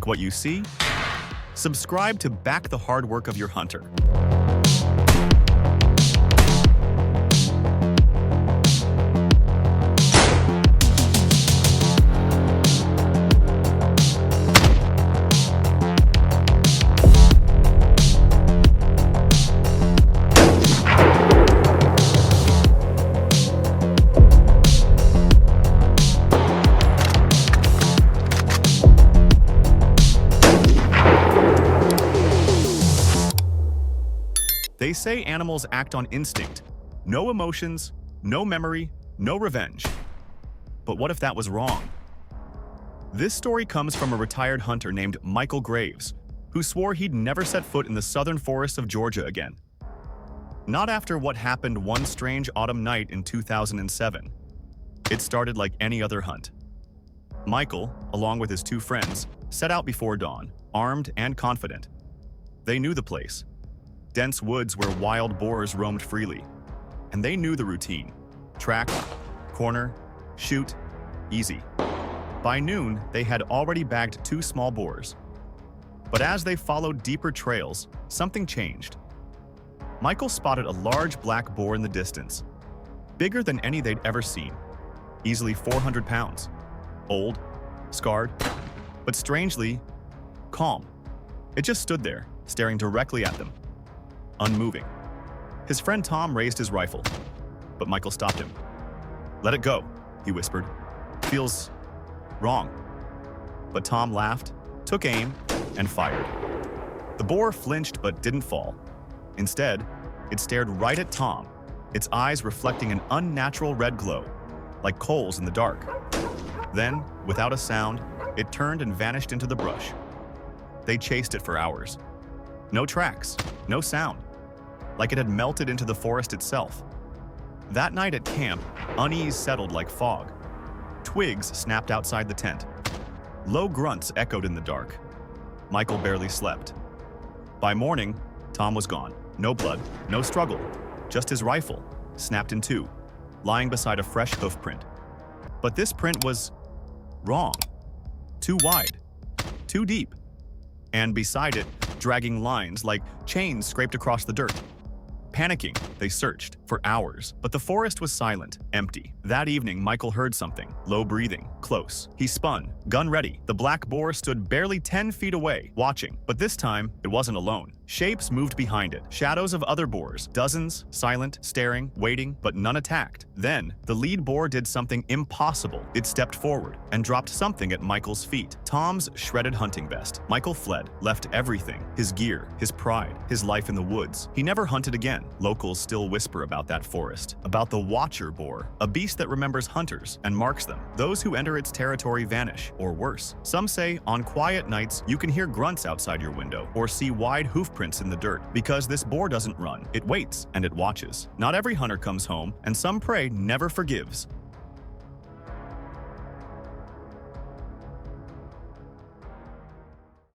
Like what you see? Subscribe to back the hard work of your hunter. They say animals act on instinct. No emotions, no memory, no revenge. But what if that was wrong? This story comes from a retired hunter named Michael Graves, who swore he'd never set foot in the southern forests of Georgia again. Not after what happened one strange autumn night in 2007. It started like any other hunt. Michael, along with his two friends, set out before dawn, armed and confident. They knew the place. Dense woods where wild boars roamed freely. And they knew the routine. Track, corner, shoot, easy. By noon, they had already bagged 2 small boars. But as they followed deeper trails, something changed. Michael spotted a large black boar in the distance, bigger than any they'd ever seen, easily 400 pounds. Old, scarred, but strangely calm. It just stood there, staring directly at them. Unmoving. His friend Tom raised his rifle, but Michael stopped him. "Let it go," he whispered. "Feels wrong." But Tom laughed, took aim, and fired. The boar flinched but didn't fall. Instead, it stared right at Tom, its eyes reflecting an unnatural red glow, like coals in the dark. Then, without a sound, it turned and vanished into the brush. They chased it for hours. No tracks, no sound. Like it had melted into the forest itself. That night at camp, unease settled like fog. Twigs snapped outside the tent. Low grunts echoed in the dark. Michael barely slept. By morning, Tom was gone. No blood, no struggle, just his rifle, snapped in two, lying beside a fresh hoof print. But this print was wrong. Too wide, too deep. And beside it, dragging lines like chains scraped across the dirt. Panicking, they searched for hours, but the forest was silent, empty. That evening, Michael heard something, low breathing, close. He spun, gun ready. The black boar stood barely 10 feet away, watching. But this time, it wasn't alone. Shapes moved behind it, shadows of other boars, dozens, silent, staring, waiting, but none attacked. Then, the lead boar did something impossible. It stepped forward and dropped something at Michael's feet. Tom's shredded hunting vest. Michael fled, left everything, his gear, his pride, his life in the woods. He never hunted again. Locals still whisper about that forest, about the watcher boar, a beast that remembers hunters and marks them. Those who enter its territory vanish, or worse. Some say on quiet nights you can hear grunts outside your window or see wide hoof prints in the dirt, because this boar doesn't run. It waits and it watches. Not every hunter comes home, and some prey never forgives.